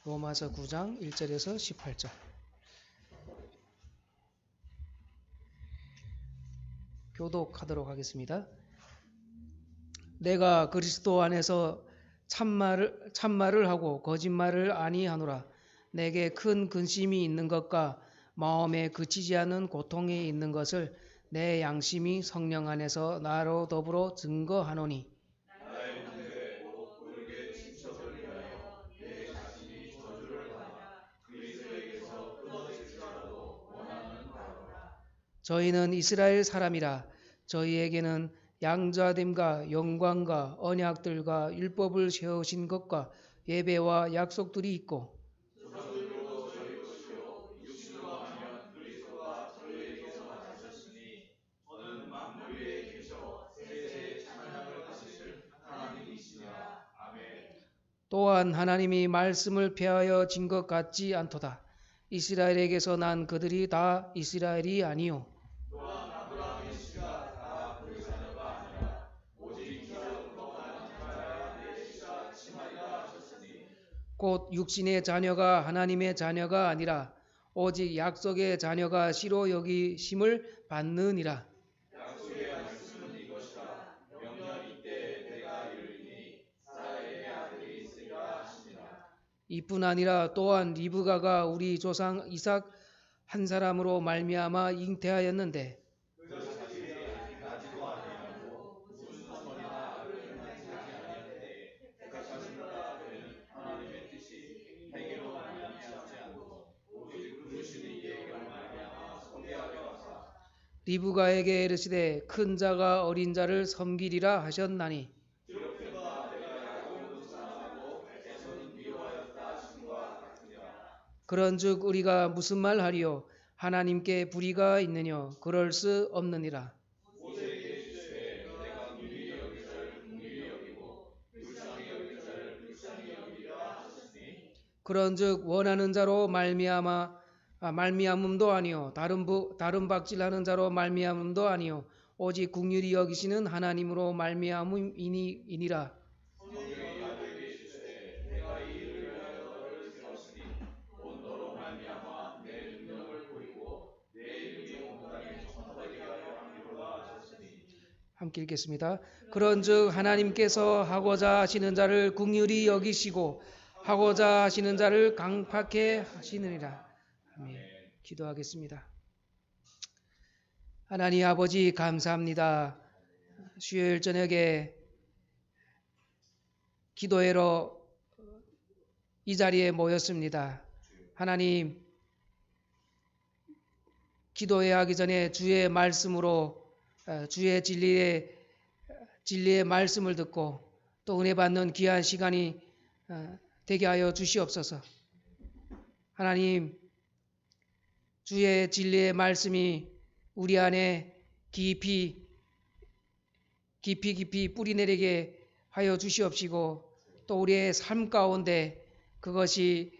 로마서 9장 1절에서 18절. 교독하도록 하겠습니다. 내가 그리스도 안에서 참말을 하고 거짓말을 아니하노라. 내게 큰 근심이 있는 것과 마음에 그치지 않는 고통이 있는 것을 내 양심이 성령 안에서 나로 더불어 증거하노니 저희는 이스라엘 사람이라. 저희에게는 양자됨과 영광과 언약들과 율법을 세우신 것과 예배와 약속들이 있고 또한 하나님이 말씀을 폐하여 진 것 같지 않도다. 이스라엘에게서 난 그들이 다 이스라엘이 아니요 곧 육신의 자녀가 하나님의 자녀가 아니라 오직 약속의 자녀가 씨로 여기심을 받느니라. 이뿐 아니라 또한 리브가가 우리 조상 이삭 한 사람으로 말미암아 잉태하였는데 리브가에게 이르시되 큰 자가 어린 자를 섬기리라 하셨나니 그런즉 우리가 무슨 말 하리요? 하나님께 불의가 있느뇨? 그럴 수 없느니라. 그런즉 원하는 자로 말미암음도 아니요 다른 박질하는 자로 말미암음도 아니요 오직 긍휼히 여기시는 하나님으로 말미암음이니라. 함께 읽겠습니다. 그런즉 하나님께서 하고자 하시는 자를 긍휼히 여기시고 하고자 하시는 자를 강팍해 하시느니라. 아멘. 기도하겠습니다. 하나님 아버지 감사합니다. 수요일 저녁에 기도회로 이 자리에 모였습니다. 하나님 기도회 하기 전에 주의 말씀으로 주의 진리의 말씀을 듣고 또 은혜 받는 귀한 시간이 되게 하여 주시옵소서. 하나님 주의 진리의 말씀이 우리 안에 깊이 뿌리 내리게 하여 주시옵시고 또 우리의 삶 가운데 그것이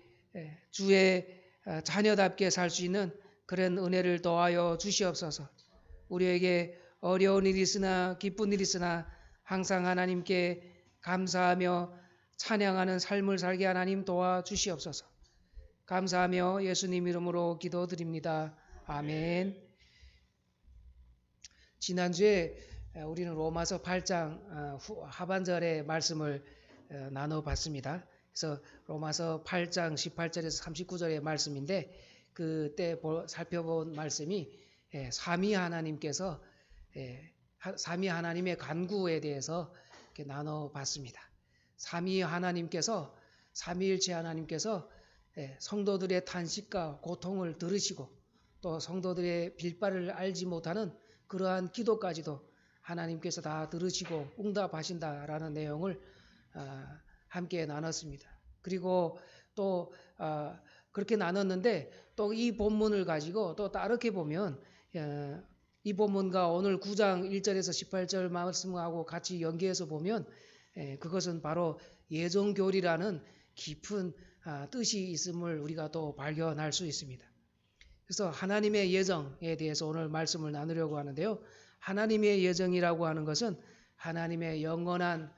주의 자녀답게 살 수 있는 그런 은혜를 더하여 주시옵소서. 우리에게 어려운 일이 있으나 기쁜 일이 있으나 항상 하나님께 감사하며 찬양하는 삶을 살게 하나님 도와주시옵소서. 감사하며 예수님 이름으로 기도드립니다. 아멘. 지난주에 우리는 로마서 8장 하반절의 말씀을 나눠봤습니다. 그래서 로마서 8장 18절에서 39절의 말씀인데 그때 살펴본 말씀이 삼위 하나님께서 삼위 하나님의 간구에 대해서 이렇게 나눠봤습니다. 삼위일체 하나님께서 성도들의 탄식과 고통을 들으시고 또 성도들의 빌바를 알지 못하는 그러한 기도까지도 하나님께서 다 들으시고 응답하신다라는 내용을 함께 나눴습니다. 그리고 또 그렇게 나눴는데 또 이 본문을 가지고 또 다르게 보면 이 본문과 오늘 9장 1절에서 18절 말씀하고 같이 연계해서 보면 그것은 바로 예정교리라는 깊은 뜻이 있음을 우리가 또 발견할 수 있습니다. 그래서 하나님의 예정에 대해서 오늘 말씀을 나누려고 하는데요. 하나님의 예정이라고 하는 것은 하나님의 영원한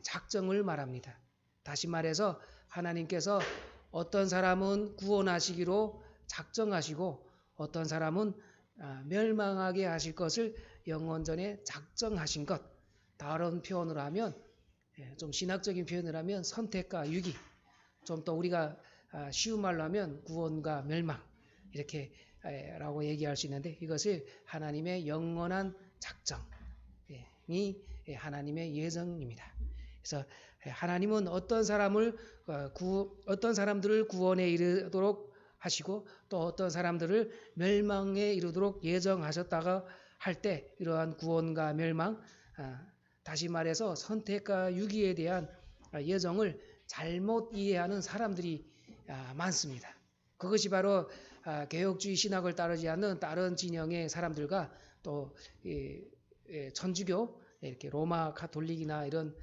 작정을 말합니다. 다시 말해서 하나님께서 어떤 사람은 구원하시기로 작정하시고 어떤 사람은 멸망하게 하실 것을 영원전에 작정하신 것. 다른 표현으로 하면 좀 신학적인 표현을 하면 선택과 유기. 좀 더 우리가 쉬운 말로 하면 구원과 멸망 이렇게 라고 얘기할 수 있는데 이것을 하나님의 영원한 작정이 하나님의 예정입니다. 그래서 하나님은 어떤 사람들을 구원에 이르도록 하시고 또 어떤 사람들을 멸망에 이르도록 예정하셨다가 할 때 이러한 구원과 멸망, 다시 말해서 선택과 유기에 대한 예정을 잘못 이해하는 사람들이 많습니다. 그것이 바로 개혁주의 신학을 따르지 않는 다른 진영의 사람들과 또 천주교, 이렇게 로마 가톨릭이나 이런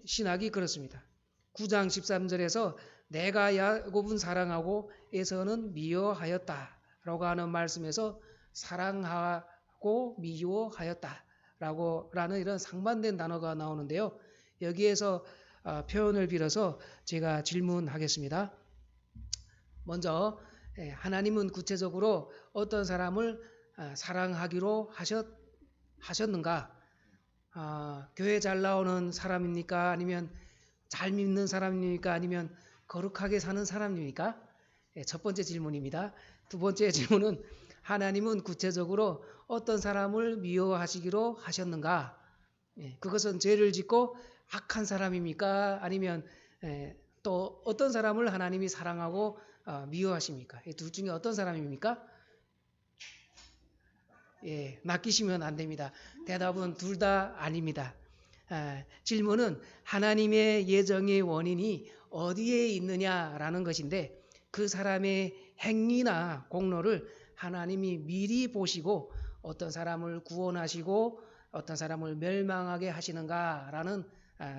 신학이 그렇습니다. 9장 13절에서 내가 야곱은 사랑하고 에서는 미워하였다라고 하는 말씀에서 사랑하고 미워하였다라는 이런 상반된 단어가 나오는데요. 여기에서 표현을 빌어서 제가 질문하겠습니다. 먼저 하나님은 구체적으로 어떤 사람을 사랑하기로 하셨는가? 교회 잘 나오는 사람입니까? 아니면 잘 믿는 사람입니까? 아니면 거룩하게 사는 사람입니까? 첫 번째 질문입니다. 두 번째 질문은 하나님은 구체적으로 어떤 사람을 미워하시기로 하셨는가? 그것은 죄를 짓고 악한 사람입니까? 아니면 또 어떤 사람을 하나님이 사랑하고 미워하십니까? 이 둘 중에 어떤 사람입니까? 낚이시면 안 됩니다. 대답은 둘 다 아닙니다. 질문은 하나님의 예정의 원인이 어디에 있느냐라는 것인데 그 사람의 행위나 공로를 하나님이 미리 보시고 어떤 사람을 구원하시고 어떤 사람을 멸망하게 하시는가라는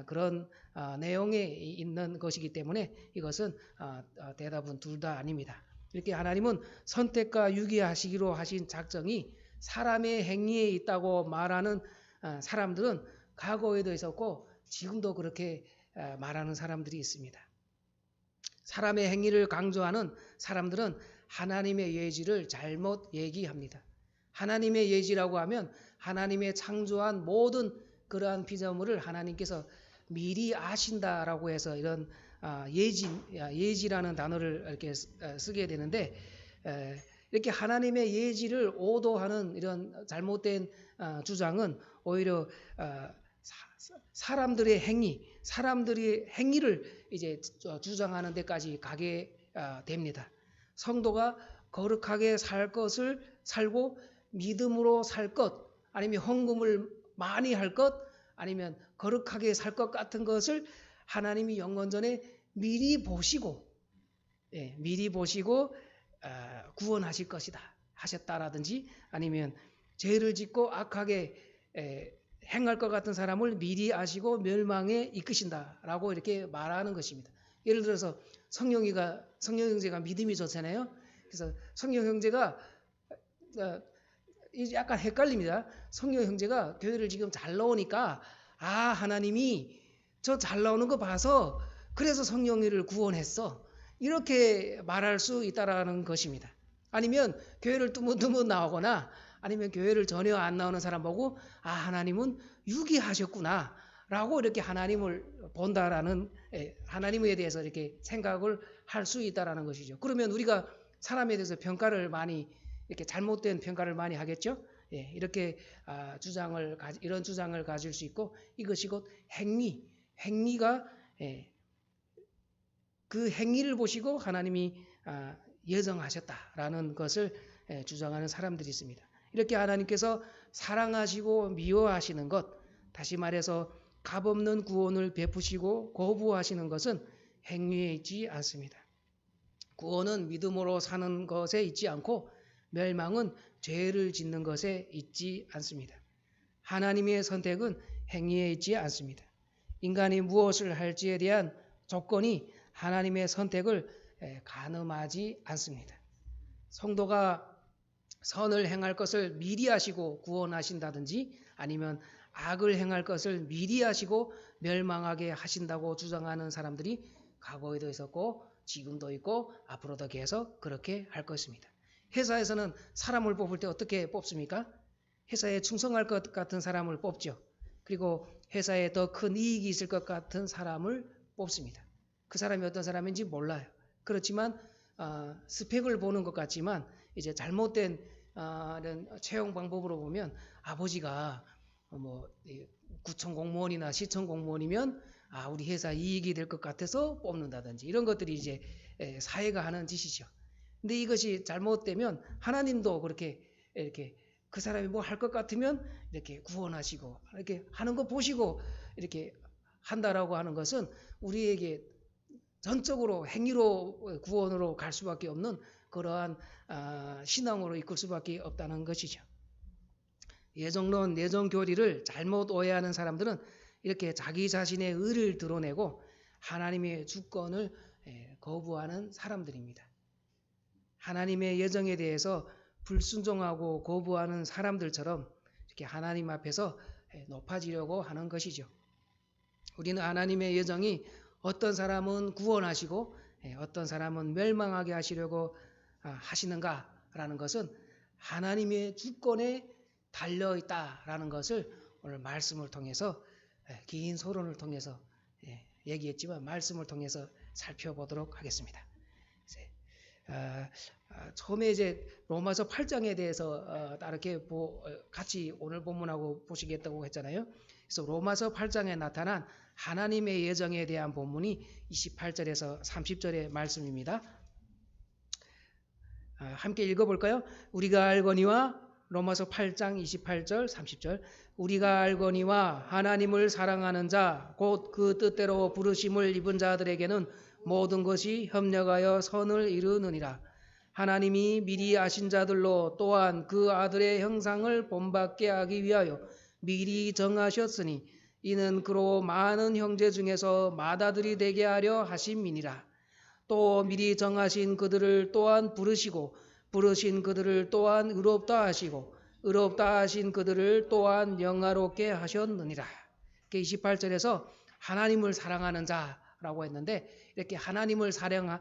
그런 내용에 있는 것이기 때문에 이것은 대답은 둘 다 아닙니다. 이렇게 하나님은 선택과 유기하시기로 하신 작정이 사람의 행위에 있다고 말하는 사람들은 과거에도 있었고 지금도 그렇게 말하는 사람들이 있습니다. 사람의 행위를 강조하는 사람들은 하나님의 예지를 잘못 얘기합니다. 하나님의 예지라고 하면 하나님의 창조한 모든 그러한 피조물을 하나님께서 미리 아신다라고 해서 이런 예지라는 단어를 이렇게 쓰게 되는데 이렇게 하나님의 예지를 오도하는 이런 잘못된 주장은 오히려 사람들의 행위를 이제 주장하는 데까지 가게 됩니다. 성도가 거룩하게 살 것을 살고 믿음으로 살 것, 아니면 헌금을 많이 할 것, 아니면 거룩하게 살 것 같은 것을 하나님이 영원전에 미리 보시고 구원하실 것이다 하셨다라든지 아니면 죄를 짓고 악하게 행할 것 같은 사람을 미리 아시고 멸망에 이끄신다라고 이렇게 말하는 것입니다. 예를 들어서 성령 형제가 믿음이 좋잖아요. 그래서 성령 형제가 약간 헷갈립니다. 성령 형제가 교회를 지금 잘 나오니까 하나님이 저 잘 나오는 거 봐서 그래서 성령이를 구원했어. 이렇게 말할 수 있다라는 것입니다. 아니면 교회를 뜨문뜨문 나오거나 아니면 교회를 전혀 안 나오는 사람 보고 하나님은 유기하셨구나 라고 이렇게 하나님을 본다라는 하나님에 대해서 이렇게 생각을 할 수 있다라는 것이죠. 그러면 우리가 사람에 대해서 평가를 많이 이렇게 잘못된 평가를 많이 하겠죠. 이렇게 이런 주장을 가질 수 있고 이것이 곧 행위가 그 행위를 보시고 하나님이 예정하셨다라는 것을 주장하는 사람들이 있습니다. 이렇게 하나님께서 사랑하시고 미워하시는 것, 다시 말해서 값없는 구원을 베푸시고 거부하시는 것은 행위에 있지 않습니다. 구원은 믿음으로 사는 것에 있지 않고 멸망은 죄를 짓는 것에 있지 않습니다. 하나님의 선택은 행위에 있지 않습니다. 인간이 무엇을 할지에 대한 조건이 하나님의 선택을 가늠하지 않습니다. 성도가 선을 행할 것을 미리 하시고 구원하신다든지 아니면 악을 행할 것을 미리 하시고 멸망하게 하신다고 주장하는 사람들이 과거에도 있었고 지금도 있고 앞으로도 계속 그렇게 할 것입니다. 회사에서는 사람을 뽑을 때 어떻게 뽑습니까? 회사에 충성할 것 같은 사람을 뽑죠. 그리고 회사에 더 큰 이익이 있을 것 같은 사람을 뽑습니다. 그 사람이 어떤 사람인지 몰라요. 그렇지만 스펙을 보는 것 같지만 이제 잘못된 채용 방법으로 보면 아버지가 구청 공무원이나 시청 공무원이면 우리 회사 이익이 될 것 같아서 뽑는다든지 이런 것들이 이제 사회가 하는 짓이죠. 근데 이것이 잘못되면 하나님도 그렇게 이렇게 그 사람이 뭐 할 것 같으면 이렇게 구원하시고 이렇게 하는 거 보시고 이렇게 한다라고 하는 것은 우리에게 전적으로 행위로 구원으로 갈 수밖에 없는 그러한 신앙으로 이끌 수밖에 없다는 것이죠. 예정론, 예정교리를 잘못 오해하는 사람들은 이렇게 자기 자신의 의를 드러내고 하나님의 주권을 거부하는 사람들입니다. 하나님의 예정에 대해서 불순종하고 거부하는 사람들처럼 이렇게 하나님 앞에서 높아지려고 하는 것이죠. 우리는 하나님의 예정이 어떤 사람은 구원하시고 어떤 사람은 멸망하게 하시려고 하시는가라는 것은 하나님의 주권에 달려있다라는 것을 오늘 말씀을 통해서 긴 서론을 통해서 얘기했지만 말씀을 통해서 살펴보도록 하겠습니다. 처음에 이제 로마서 8장에 대해서 이렇게 같이 오늘 본문하고 보시겠다고 했잖아요. 그래서 로마서 8장에 나타난 하나님의 예정에 대한 본문이 28절에서 30절의 말씀입니다. 함께 읽어볼까요? 우리가 알거니와 로마서 8장 28절 30절 우리가 알거니와 하나님을 사랑하는 자 곧 그 뜻대로 부르심을 입은 자들에게는 모든 것이 협력하여 선을 이루느니라. 하나님이 미리 아신 자들로 또한 그 아들의 형상을 본받게 하기 위하여 미리 정하셨으니 이는 그로 많은 형제 중에서 맏아들이 되게 하려 하심이니라. 또 미리 정하신 그들을 또한 부르시고 부르신 그들을 또한 의롭다 하시고 의롭다 하신 그들을 또한 영화롭게 하셨느니라. 28절에서 하나님을 사랑하는 자라고 했는데 이렇게 하나님을 사랑하는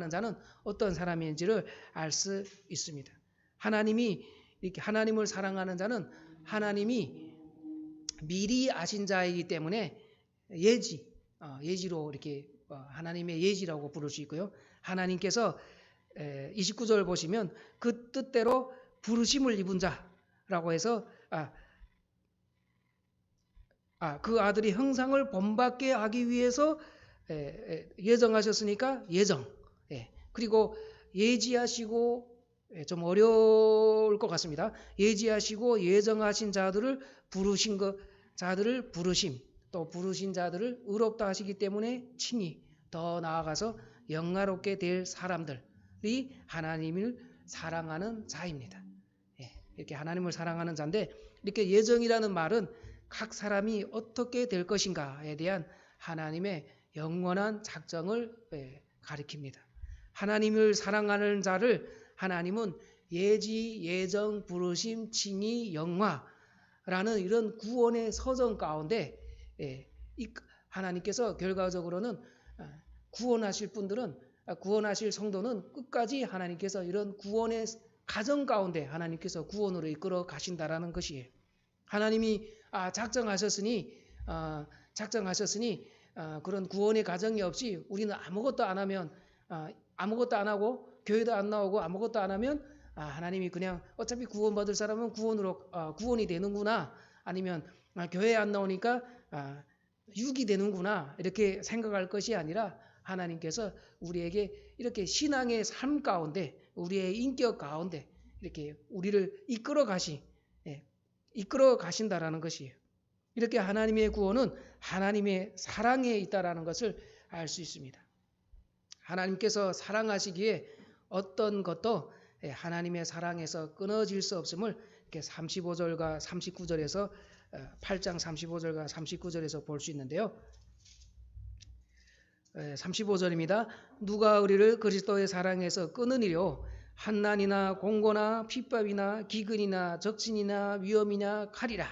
자는 어떤 사람인지를 알 수 있습니다. 하나님이 이렇게 하나님을 사랑하는 자는 하나님이 미리 아신 자이기 때문에 예지로 이렇게 하나님의 예지라고 부를 수 있고요. 하나님께서 29절 보시면 그 뜻대로 부르심을 입은 자라고 해서 그 아들이 형상을 본받게 하기 위해서 예정하셨으니까 예정. 그리고 예지하시고 좀 어려울 것 같습니다. 예지하시고 예정하신 자들을 부르신 자들을 부르심, 또 부르신 자들을 의롭다 하시기 때문에 칭의, 더 나아가서 영화롭게 될 사람들이 하나님을 사랑하는 자입니다. 이렇게 하나님을 사랑하는 자인데 이렇게 예정이라는 말은 각 사람이 어떻게 될 것인가에 대한 하나님의 영원한 작정을 가리킵니다. 하나님을 사랑하는 자를 하나님은 예지, 예정, 부르심, 칭의, 영화라는 이런 구원의 서정 가운데 하나님께서 결과적으로는 구원하실 분들은 구원하실 성도는 끝까지 하나님께서 이런 구원의 가정 가운데 하나님께서 구원으로 이끌어 가신다라는 것이에요. 하나님이 작정하셨으니 그런 구원의 가정이 없이 우리는 아무것도 안 하면 아무것도 안 하고 교회도 안 나오고 아무것도 안 하면 하나님이 그냥 어차피 구원받을 사람은 구원이 되는구나, 아니면 교회에 안 나오니까 육이 되는구나 이렇게 생각할 것이 아니라 하나님께서 우리에게 이렇게 신앙의 삶 가운데 우리의 인격 가운데 이렇게 우리를 이끌어 가신다라는 것이에요. 이렇게 하나님의 구원은 하나님의 사랑에 있다라는 것을 알 수 있습니다. 하나님께서 사랑하시기에 어떤 것도 하나님의 사랑에서 끊어질 수 없음을 이렇게 35절과 39절에서 8장 35절과 39절에서 볼 수 있는데요. 35절입니다. 누가 우리를 그리스도의 사랑에서 끊으리요? 환난이나 공고나 핍박이나 기근이나 적신이나 위험이나 칼이라.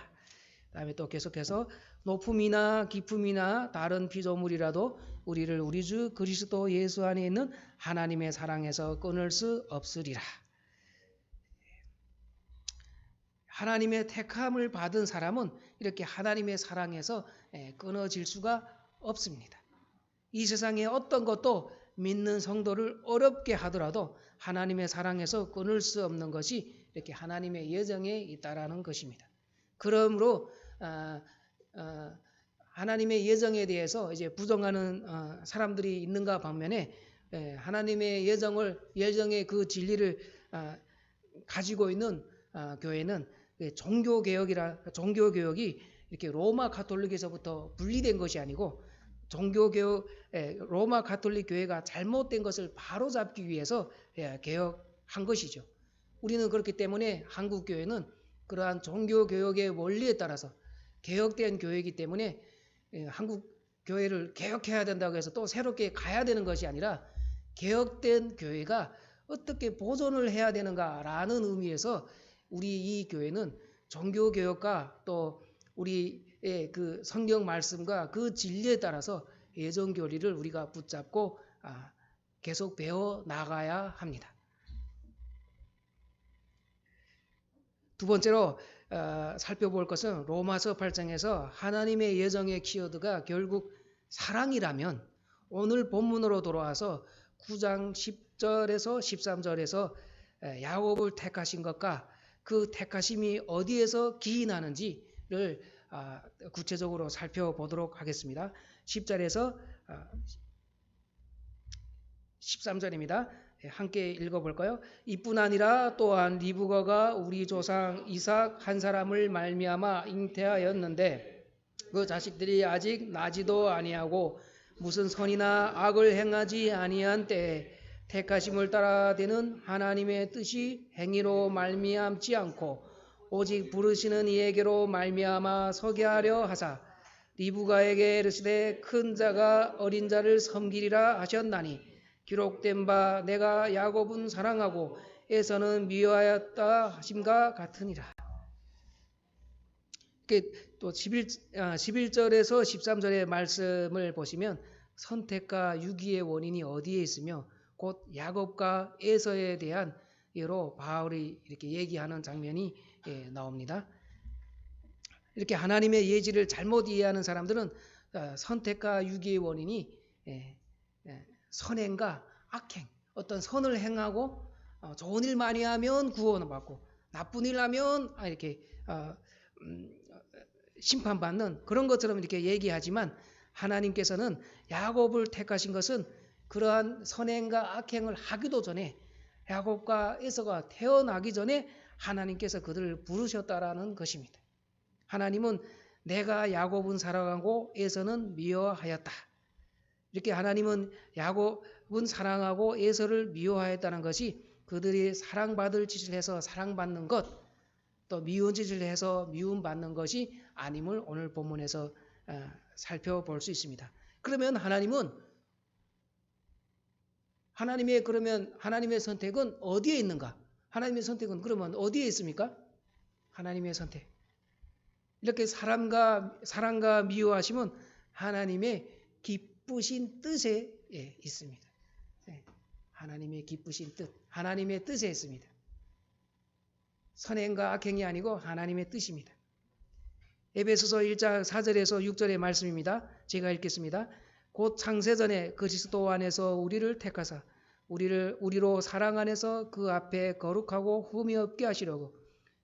그다음에 또 계속해서 높음이나 깊음이나 다른 피조물이라도 우리를 우리 주 그리스도 예수 안에 있는 하나님의 사랑에서 끊을 수 없으리라. 하나님의 택함을 받은 사람은 이렇게 하나님의 사랑에서 끊어질 수가 없습니다. 이 세상에 어떤 것도 믿는 성도를 어렵게 하더라도 하나님의 사랑에서 끊을 수 없는 것이 이렇게 하나님의 예정에 있다라는 것입니다. 그러므로 하나님의 예정에 대해서 이제 부정하는 사람들이 있는가 반면에 하나님의 예정의 그 진리를 가지고 있는 교회는 종교 개혁이 이렇게 로마 가톨릭에서부터 분리된 것이 아니고 로마 가톨릭 교회가 잘못된 것을 바로잡기 위해서 개혁한 것이죠. 우리는 그렇기 때문에 한국 교회는 그러한 종교 개혁의 원리에 따라서 개혁된 교회이기 때문에 한국 교회를 개혁해야 된다고 해서 또 새롭게 가야 되는 것이 아니라 개혁된 교회가 어떻게 보존을 해야 되는가라는 의미에서 우리 이 교회는 종교 개혁과 또 우리의 그 성경 말씀과 그 진리에 따라서 예정 교리를 우리가 붙잡고 계속 배워 나가야 합니다. 두 번째로 살펴볼 것은 로마서 8장에서 하나님의 예정의 키워드가 결국 사랑이라면 오늘 본문으로 돌아와서 9장 10절에서 13절에서 야곱을 택하신 것과 그 택하심이 어디에서 기인하는지를 구체적으로 살펴보도록 하겠습니다. 10절에서 13절입니다. 함께 읽어볼까요? 이뿐 아니라 또한 리브가가 우리 조상 이삭 한 사람을 말미암아 잉태하였는데 그 자식들이 아직 나지도 아니하고 무슨 선이나 악을 행하지 아니한 때에 택하심을 따라 되는 하나님의 뜻이 행위로 말미암지 않고 오직 부르시는 이에게로 말미암아 서게 하려 하사 리브가에게 이르시되 큰 자가 어린 자를 섬기리라 하셨나니 기록된 바 내가 야곱은 사랑하고 에서는 미워하였다 하심과 같으니라. 또 11절에서 13절의 말씀을 보시면 선택과 유기의 원인이 어디에 있으며 곧 야곱과 에서에 대한 예로 바울이 이렇게 얘기하는 장면이 나옵니다. 이렇게 하나님의 예지를 잘못 이해하는 사람들은 선택과 유기의 원인이 선행과 악행, 어떤 선을 행하고 좋은 일 많이 하면 구원을 받고 나쁜 일 하면 이렇게 심판받는 그런 것처럼 이렇게 얘기하지만 하나님께서는 야곱을 택하신 것은 그러한 선행과 악행을 하기도 전에 야곱과 에서가 태어나기 전에 하나님께서 그들을 부르셨다라는 것입니다. 하나님은 내가 야곱은 사랑하고 에서는 미워하였다. 이렇게 하나님은 야곱은 사랑하고 에서를 미워하였다는 것이 그들이 사랑받을 짓을 해서 사랑받는 것, 또 미운 짓을 해서 미움받는 것이 아님을 오늘 본문에서 살펴볼 수 있습니다. 그러면 하나님의 선택은 어디에 있는가? 하나님의 선택은 그러면 어디에 있습니까? 하나님의 선택. 이렇게 사랑과 미워하심은 하나님의 기쁘신 뜻에 있습니다. 하나님의 기쁘신 뜻, 하나님의 뜻에 있습니다. 선행과 악행이 아니고 하나님의 뜻입니다. 에베소서 1장 4절에서 6절의 말씀입니다. 제가 읽겠습니다. 곧 창세전에 그리스도 안에서 우리를 택하사 우리로 사랑 안에서 그 앞에 거룩하고 흠이 없게 하시려고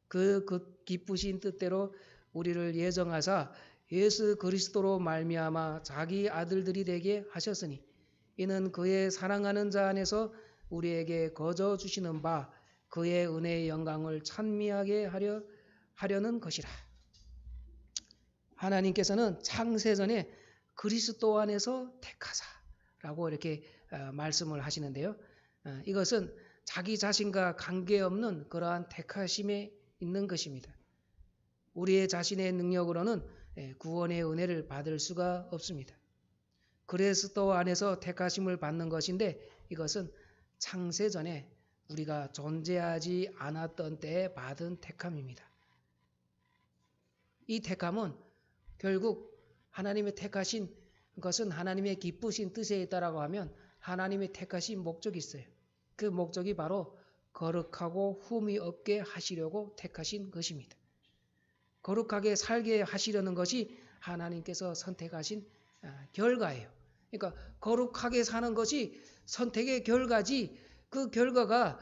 그 기쁘신 뜻대로 우리를 예정하사 예수 그리스도로 말미암아 자기 아들들이 되게 하셨으니 이는 그의 사랑하는 자 안에서 우리에게 거저 주시는 바 그의 은혜의 영광을 찬미하게 하려는 것이라. 하나님께서는 창세전에 그리스도 안에서 택하사라고 이렇게 말씀을 하시는데요. 이것은 자기 자신과 관계없는 그러한 택하심에 있는 것입니다. 우리의 자신의 능력으로는 구원의 은혜를 받을 수가 없습니다. 그리스도 안에서 택하심을 받는 것인데 이것은 창세전에 우리가 존재하지 않았던 때에 받은 택함입니다. 이 택함은 결국 하나님의 택하신 것은 하나님의 기쁘신 뜻에 있다라고 하면 하나님의 택하신 목적이 있어요. 그 목적이 바로 거룩하고 흠이 없게 하시려고 택하신 것입니다. 거룩하게 살게 하시려는 것이 하나님께서 선택하신 결과예요. 그러니까 거룩하게 사는 것이 선택의 결과지 그 결과가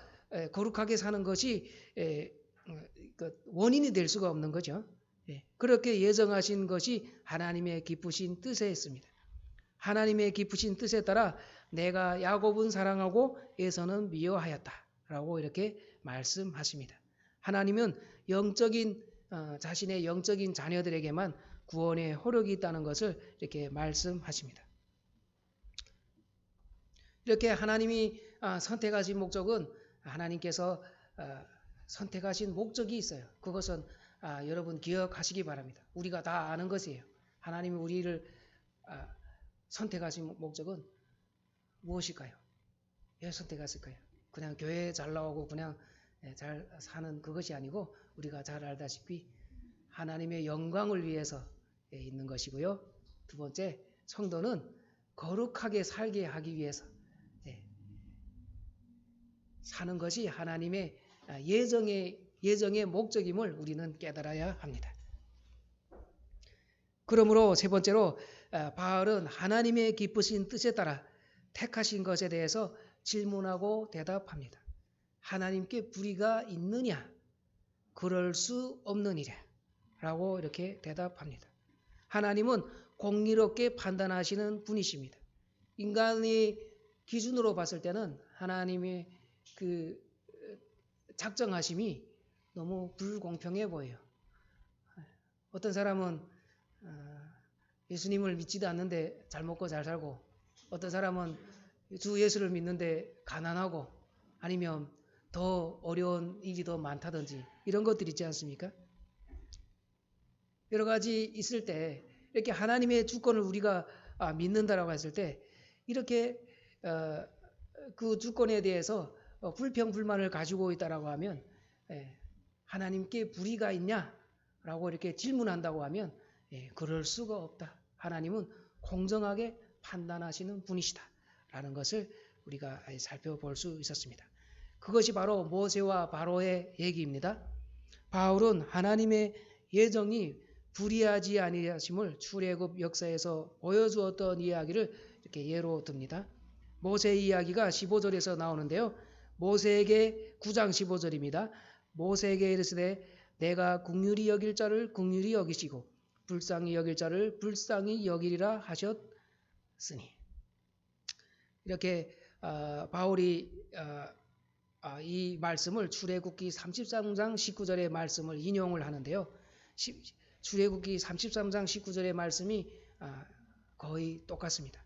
거룩하게 사는 것이 원인이 될 수가 없는 거죠. 그렇게 예정하신 것이 하나님의 기쁘신 뜻에 있습니다. 하나님의 기쁘신 뜻에 따라 내가 야곱은 사랑하고 에서는 미워하였다라고 이렇게 말씀하십니다. 하나님은 자신의 영적인 자녀들에게만 구원의 호력이 있다는 것을 이렇게 말씀하십니다. 이렇게 하나님이 선택하신 목적은 하나님께서 선택하신 목적이 있어요. 그것은 여러분 기억하시기 바랍니다. 우리가 다 아는 것이에요. 하나님이 우리를 선택하신 목적은 무엇일까요? 왜 선택하실까요? 그냥 교회 잘 나오고 그냥 잘 사는 그것이 아니고 우리가 잘 알다시피 하나님의 영광을 위해서 있는 것이고요. 두 번째, 성도는 거룩하게 살게 하기 위해서 사는 것이 하나님의 예정의 목적임을 우리는 깨달아야 합니다. 그러므로 세 번째로 바울은 하나님의 기쁘신 뜻에 따라 택하신 것에 대해서 질문하고 대답합니다. 하나님께 불의가 있느냐? 그럴 수 없느니라 라고 이렇게 대답합니다. 하나님은 공의롭게 판단하시는 분이십니다. 인간의 기준으로 봤을 때는 하나님의 그 작정하심이 너무 불공평해 보여요. 어떤 사람은 예수님을 믿지도 않는데 잘 먹고 잘 살고, 어떤 사람은 주 예수를 믿는데 가난하고, 아니면 더 어려운 일이 더 많다든지 이런 것들이 있지 않습니까? 여러 가지 있을 때 이렇게 하나님의 주권을 우리가 믿는다라고 했을 때 이렇게 그 주권에 대해서 불평불만을 가지고 있다라고 하면 하나님께 불의가 있냐라고 이렇게 질문한다고 하면 그럴 수가 없다. 하나님은 공정하게 판단하시는 분이시다라는 것을 우리가 살펴볼 수 있었습니다. 그것이 바로 모세와 바로의 얘기입니다. 바울은 하나님의 예정이 불의하지 아니하심을 출애굽 역사에서 보여주었던 이야기를 이렇게 예로 듭니다. 모세의 이야기가 15절에서 나오는데요. 모세에게 9장 15절입니다. 모세에게 이르시되 내가 긍휼히 여길 자를 긍휼히 여기시고 불쌍히 여길 자를 불쌍히 여기리라 하셨으니, 이렇게 바울이 이 말씀을 출애굽기 33장 19절의 말씀을 인용을 하는데요. 출애굽기 33장 19절의 말씀이 거의 똑같습니다.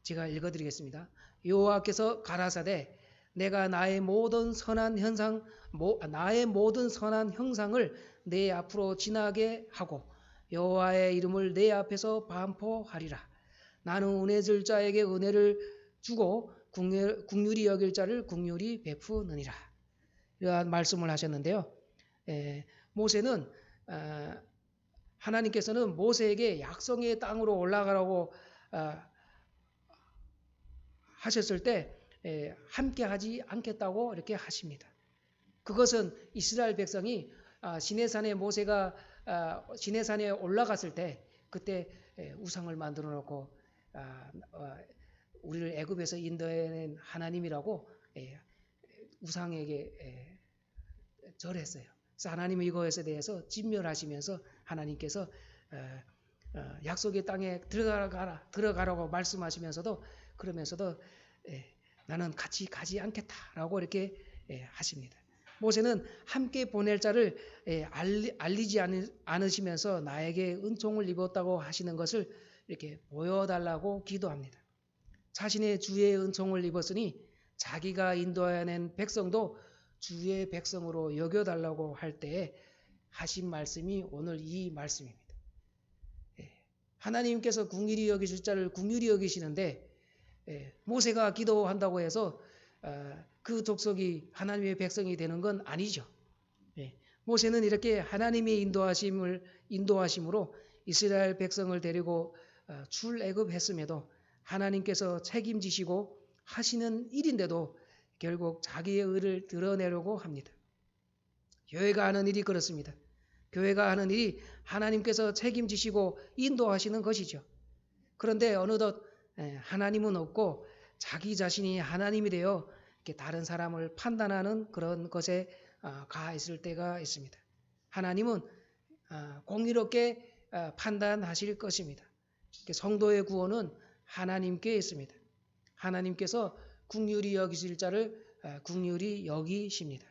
제가 읽어드리겠습니다. 여호와께서 가라사대 내가 나의 모든 선한 형상을 내 앞으로 지나게 하고 여호와의 이름을 내 앞에서 반포하리라. 나는 은혜 줄 자에게 은혜를 주고 긍휼히 여길 자를 긍휼히 베푸느니라. 이러한 말씀을 하셨는데요. 모세는 하나님께서는 모세에게 약속의 땅으로 올라가라고 하셨을 때 함께 하지 않겠다고 이렇게 하십니다. 그것은 이스라엘 백성이 시내산에 모세가 시내산에 올라갔을 때 그때 우상을 만들어 놓고 우리를 애굽에서 인도해낸 하나님이라고 우상에게 절했어요. 그래서 하나님은 이것에 대해서 진멸하시면서 하나님께서 약속의 땅에 들어가라고 말씀하시면서도 그러면서도 나는 같이 가지 않겠다라고 이렇게 하십니다. 모세는 함께 보낼 자를 알리지 않으시면서 나에게 은총을 입었다고 하시는 것을 이렇게 보여달라고 기도합니다. 자신의 주의 은총을 입었으니 자기가 인도해낸 백성도 주의 백성으로 여겨달라고 할 때에 하신 말씀이 오늘 이 말씀입니다. 하나님께서 긍휼히 여기실 자를 긍휼히 여기시는데 모세가 기도한다고 해서 그 족속이 하나님의 백성이 되는 건 아니죠. 예. 모세는 이렇게 하나님의 인도하심으로 이스라엘 백성을 데리고 출애굽했음에도 하나님께서 책임지시고 하시는 일인데도 결국 자기의 의를 드러내려고 합니다. 교회가 하는 일이 그렇습니다. 교회가 하는 일이 하나님께서 책임지시고 인도하시는 것이죠. 그런데 어느덧 하나님은 없고 자기 자신이 하나님이 되어 이렇게 다른 사람을 판단하는 그런 것에 가 있을 때가 있습니다. 하나님은 공의롭게 판단하실 것입니다. 성도의 구원은 하나님께 있습니다. 하나님께서 긍휼히 여기실 자를 긍휼히 여기십니다.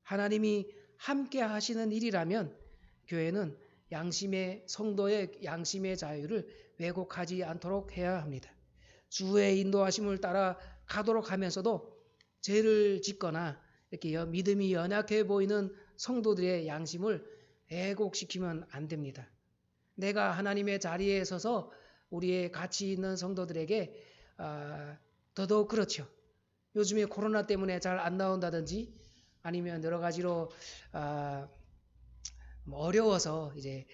하나님이 함께 하시는 일이라면 교회는 성도의 양심의 자유를 왜곡하지 않도록 해야 합니다. 주의 인도하심을 따라 가도록 하면서도 죄를 짓거나 이렇게 믿음이 연약해 보이는 성도들의 양심을 왜곡시키면 안 됩니다. 내가 하나님의 자리에 서서 우리의 가치 있는 성도들에게 더더욱 그렇죠. 요즘에 코로나 때문에 잘 안 나온다든지 아니면 여러 가지로 어려워서 이제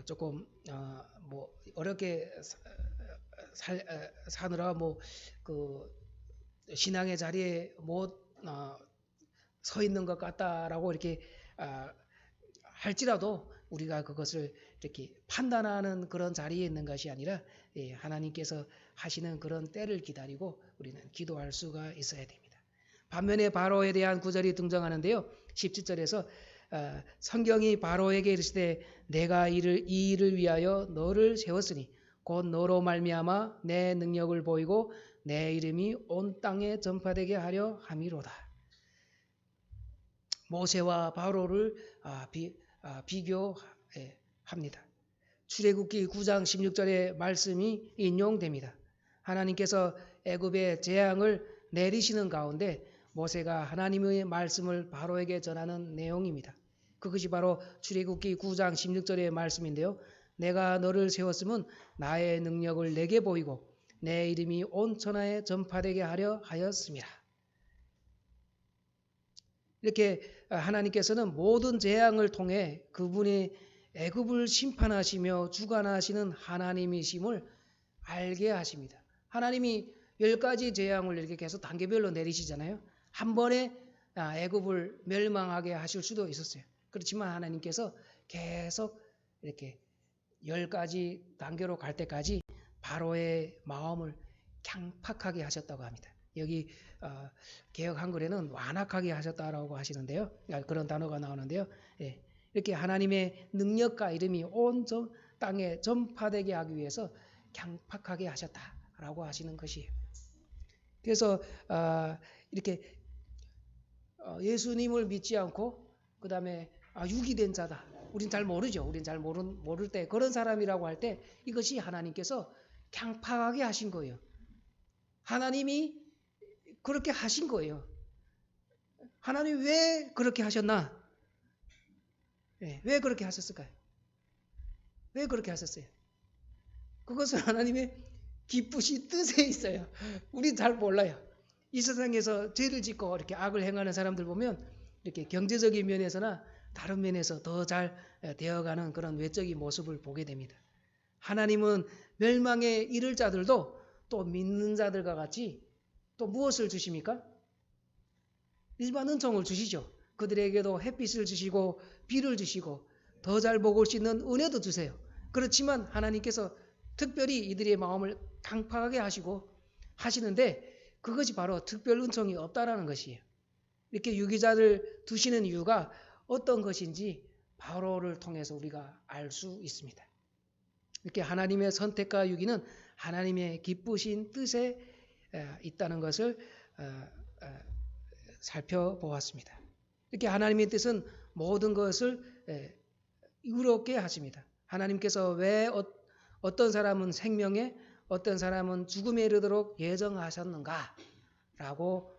조금 어렵게 사느라 그 신앙의 자리에 못 서 있는 것 같다라고 이렇게 할지라도 우리가 그것을 이렇게 판단하는 그런 자리에 있는 것이 아니라 하나님께서 하시는 그런 때를 기다리고 우리는 기도할 수가 있어야 됩니다. 반면에 바로에 대한 구절이 등장하는데요. 17절에서 성경이 바로에게 이르시되 내가 이 일을 위하여 너를 세웠으니 곧 너로 말미암아 내 능력을 보이고 내 이름이 온 땅에 전파되게 하려 함이로다. 모세와 바로를 비교합니다. 출애굽기 9장 16절의 말씀이 인용됩니다. 하나님께서 애굽에 재앙을 내리시는 가운데 모세가 하나님의 말씀을 바로에게 전하는 내용입니다. 그것이 바로 출애굽기 9장 16절의 말씀인데요. 내가 너를 세웠으면 나의 능력을 내게 보이고 내 이름이 온 천하에 전파되게 하려 하였습니다. 이렇게 하나님께서는 모든 재앙을 통해 그분이 애굽을 심판하시며 주관하시는 하나님이심을 알게 하십니다. 하나님이 10가지 재앙을 이렇게 계속 단계별로 내리시잖아요. 한 번에 애굽을 멸망하게 하실 수도 있었어요. 그렇지만 하나님께서 계속 이렇게 10가지 단계로 갈 때까지 바로의 마음을 강팍하게 하셨다고 합니다. 여기 개역 한글에는 완악하게 하셨다라고 하시는데요. 그런 단어가 나오는데요. 이렇게 하나님의 능력과 이름이 온 땅에 전파되게 하기 위해서 강팍하게 하셨다라고 하시는 것이에요. 그래서 이렇게 예수님을 믿지 않고 그 다음에 유기된 자다. 우린 잘 모르죠. 우린 잘 모를 때 그런 사람이라고 할 때 이것이 하나님께서 강팍하게 하신 거예요. 하나님이 그렇게 하신 거예요. 하나님 왜 그렇게 하셨나? 왜 그렇게 하셨을까요? 왜 그렇게 하셨어요? 그것은 하나님의 기쁘신 뜻에 있어요. 우린 잘 몰라요. 이 세상에서 죄를 짓고 이렇게 악을 행하는 사람들 보면 이렇게 경제적인 면에서나 다른 면에서 더 잘 되어가는 그런 외적인 모습을 보게 됩니다. 하나님은 멸망에 이를 자들도 또 믿는 자들과 같이 또 무엇을 주십니까? 일반 은총을 주시죠. 그들에게도 햇빛을 주시고 비를 주시고 더 잘 먹을 수 있는 은혜도 주세요. 그렇지만 하나님께서 특별히 이들의 마음을 강팍하게 하시고 하시는데 그것이 바로 특별 은총이 없다라는 것이에요. 이렇게 유기자를 두시는 이유가 어떤 것인지 바로를 통해서 우리가 알 수 있습니다. 이렇게 하나님의 선택과 유기는 하나님의 기쁘신 뜻에 있다는 것을 살펴보았습니다. 이렇게 하나님의 뜻은 모든 것을 이롭게 하십니다. 하나님께서 왜 어떤 사람은 생명에 어떤 사람은 죽음에 이르도록 예정하셨는가 라고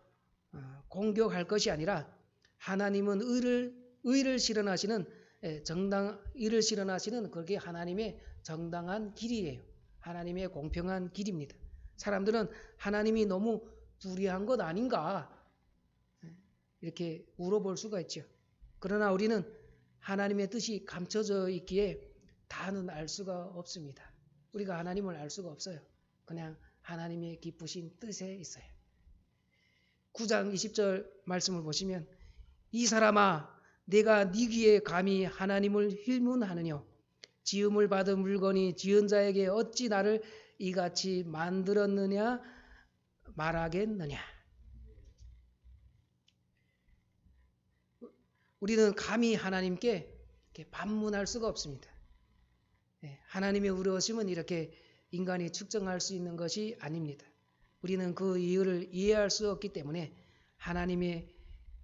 공격할 것이 아니라 하나님은 의를 실현하시는 일을 실현하시는 그게 하나님의 정당한 길이에요. 하나님의 공평한 길입니다. 사람들은 하나님이 너무 불의한 것 아닌가? 이렇게 물어볼 수가 있죠. 그러나 우리는 하나님의 뜻이 감춰져 있기에 다는 알 수가 없습니다. 우리가 하나님을 알 수가 없어요. 그냥 하나님의 기쁘신 뜻에 있어요. 9장 20절 말씀을 보시면 이 사람아 내가 네 귀에 감히 하나님을 힐문하느뇨 지음을 받은 물건이 지은 자에게 어찌 나를 이같이 만들었느냐 말하겠느냐. 우리는 감히 하나님께 이렇게 반문할 수가 없습니다. 하나님의 의로우심은 이렇게 인간이 측정할 수 있는 것이 아닙니다. 우리는 그 이유를 이해할 수 없기 때문에 하나님의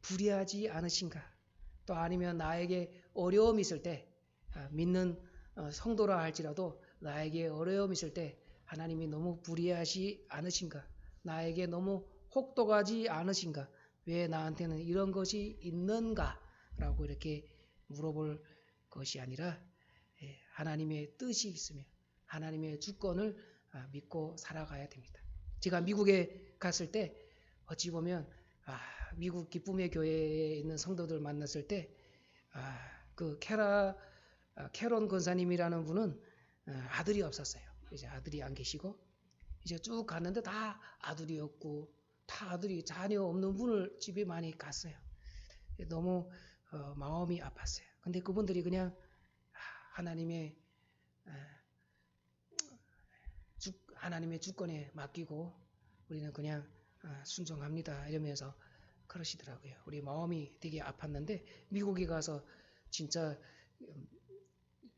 불의하지 않으신가 또 아니면 나에게 어려움이 있을 때 믿는 성도라 할지라도 나에게 어려움이 있을 때 하나님이 너무 불의하지 않으신가 나에게 너무 혹독하지 않으신가 왜 나한테는 이런 것이 있는가 라고 이렇게 물어볼 것이 아니라 하나님의 뜻이 있으며 하나님의 주권을 믿고 살아가야 됩니다. 제가 미국에 갔을 때 어찌 보면 미국 기쁨의 교회에 있는 성도들 만났을 때 그 캐론 권사님이라는 분은 아들이 없었어요. 이제 아들이 안 계시고 이제 쭉 갔는데 다 아들이 없고 다 아들이 자녀 없는 분을 집에 많이 갔어요. 너무 마음이 아팠어요. 근데 그분들이 그냥 하나님의 주권에 맡기고 우리는 그냥 순종합니다 이러면서 그러시더라고요. 우리 마음이 되게 아팠는데 미국에 가서 진짜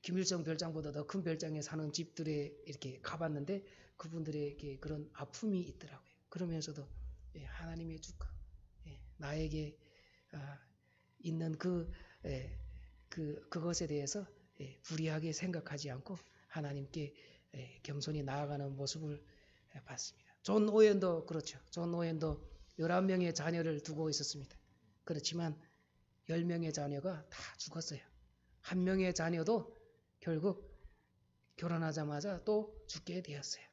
김일성 별장보다 더 큰 별장에 사는 집들에 이렇게 가봤는데 그분들에게 그런 아픔이 있더라고요. 그러면서도 하나님의 주권, 나에게 있는 그것에 대해서 불의하게 생각하지 않고 하나님께 겸손히 나아가는 모습을 봤습니다. 존 오웬도 그렇죠. 존 오웬도 11명의 자녀를 두고 있었습니다. 그렇지만 10명의 자녀가 다 죽었어요. 한 명의 자녀도 결국 결혼하자마자 또 죽게 되었어요.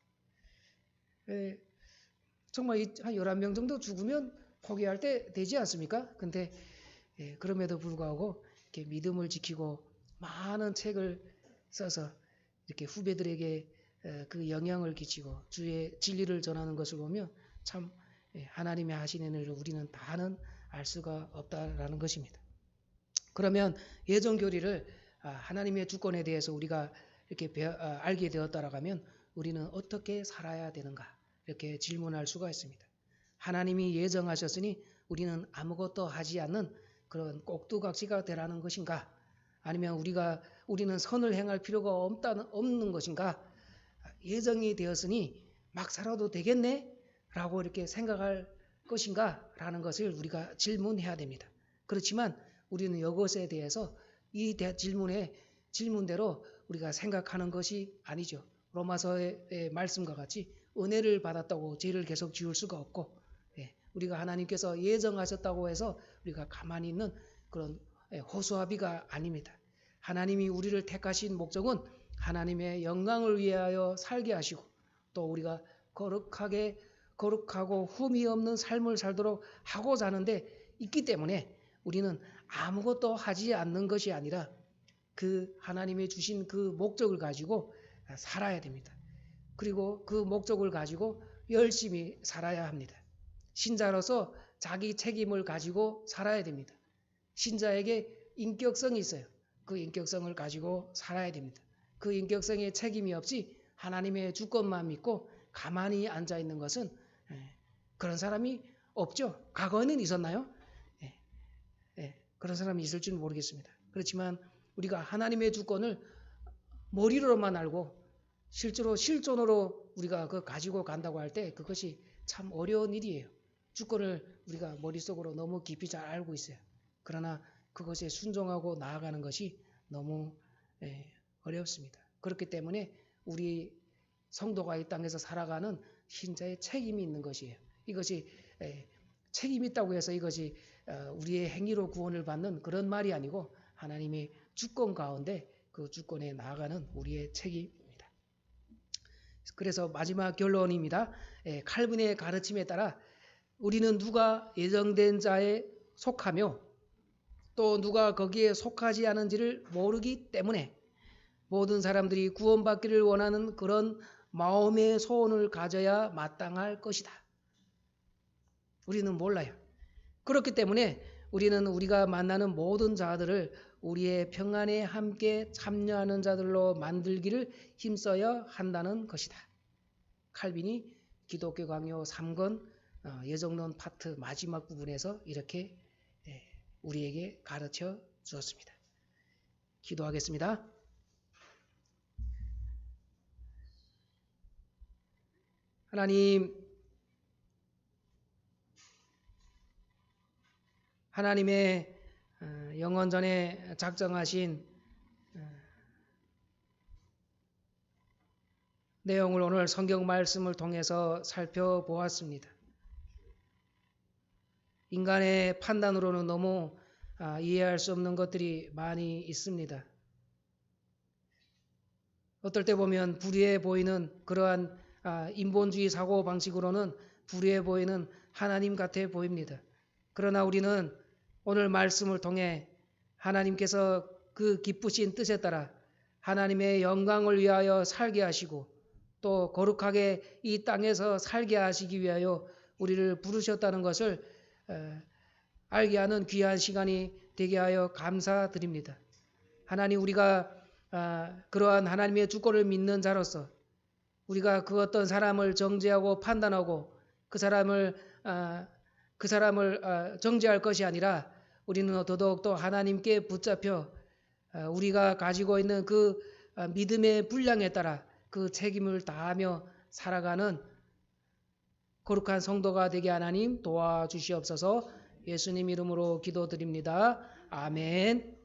정말 한 11명 정도 죽으면 포기할 때 되지 않습니까? 근데 그럼에도 불구하고 이렇게 믿음을 지키고 많은 책을 써서 이렇게 후배들에게 그 영향을 끼치고 주의 진리를 전하는 것을 보면 참 하나님의 하시는 일을 우리는 다는 알 수가 없다라는 것입니다. 그러면 예정교리를 하나님의 주권에 대해서 우리가 이렇게 알게 되었다라고 하면 우리는 어떻게 살아야 되는가 이렇게 질문할 수가 있습니다. 하나님이 예정하셨으니 우리는 아무것도 하지 않는 그런 꼭두각시가 되라는 것인가 아니면 우리는 선을 행할 필요가 없는 것인가 예정이 되었으니 막 살아도 되겠네 라고 이렇게 생각할 것인가 라는 것을 우리가 질문해야 됩니다. 그렇지만 우리는 이것에 대해서 이 질문대로 우리가 생각하는 것이 아니죠. 로마서의 말씀과 같이 은혜를 받았다고 죄를 계속 지을 수가 없고 우리가 하나님께서 예정하셨다고 해서 우리가 가만히 있는 그런 호소아비가 아닙니다. 하나님이 우리를 택하신 목적은 하나님의 영광을 위하여 살게 하시고 또 우리가 거룩하고 흠이 없는 삶을 살도록 하고자 하는데 있기 때문에 우리는 아무것도 하지 않는 것이 아니라 그 하나님이 주신 그 목적을 가지고 살아야 됩니다. 그리고 그 목적을 가지고 열심히 살아야 합니다. 신자로서 자기 책임을 가지고 살아야 됩니다. 신자에게 인격성이 있어요. 그 인격성을 가지고 살아야 됩니다. 그 인격성에 책임이 없이 하나님의 주권만 믿고 가만히 앉아 있는 것은 그런 사람이 없죠. 과거에는 있었나요? 그런 사람이 있을지는 모르겠습니다. 그렇지만 우리가 하나님의 주권을 머리로만 알고 실제로 실존으로 우리가 그 가지고 간다고 할 때 그것이 참 어려운 일이에요. 주권을 우리가 머릿속으로 너무 깊이 잘 알고 있어요. 그러나 그것에 순종하고 나아가는 것이 너무 어렵습니다. 그렇기 때문에 우리 성도가 이 땅에서 살아가는 신자의 책임이 있는 것이에요. 이것이 책임이 있다고 해서 이것이 우리의 행위로 구원을 받는 그런 말이 아니고 하나님의 주권 가운데 그 주권에 나아가는 우리의 책임입니다. 그래서 마지막 결론입니다. 칼빈의 가르침에 따라 우리는 누가 예정된 자에 속하며 또 누가 거기에 속하지 않은지를 모르기 때문에 모든 사람들이 구원받기를 원하는 그런 마음의 소원을 가져야 마땅할 것이다. 우리는 몰라요. 그렇기 때문에 우리는 우리가 만나는 모든 자들을 우리의 평안에 함께 참여하는 자들로 만들기를 힘써야 한다는 것이다. 칼빈이 기독교 강요 3권 예정론 파트 마지막 부분에서 이렇게 우리에게 가르쳐 주었습니다. 기도하겠습니다. 하나님, 하나님의 영원전에 작정하신 내용을 오늘 성경 말씀을 통해서 살펴보았습니다. 인간의 판단으로는 너무 이해할 수 없는 것들이 많이 있습니다. 어떨 때 보면 불의해 보이는 그러한 인본주의 사고 방식으로는 불의해 보이는 하나님 같아 보입니다. 그러나 우리는 오늘 말씀을 통해 하나님께서 그 기쁘신 뜻에 따라 하나님의 영광을 위하여 살게 하시고 또 거룩하게 이 땅에서 살게 하시기 위하여 우리를 부르셨다는 것을 알게 하는 귀한 시간이 되게 하여 감사드립니다. 하나님, 우리가 그러한 하나님의 주권을 믿는 자로서 우리가 그 어떤 사람을 정죄하고 판단하고 그 사람을 정죄할 것이 아니라 우리는 더더욱더 하나님께 붙잡혀 우리가 가지고 있는 그 믿음의 분량에 따라 그 책임을 다하며 살아가는 거룩한 성도가 되게 하나님 도와주시옵소서. 예수님 이름으로 기도드립니다. 아멘.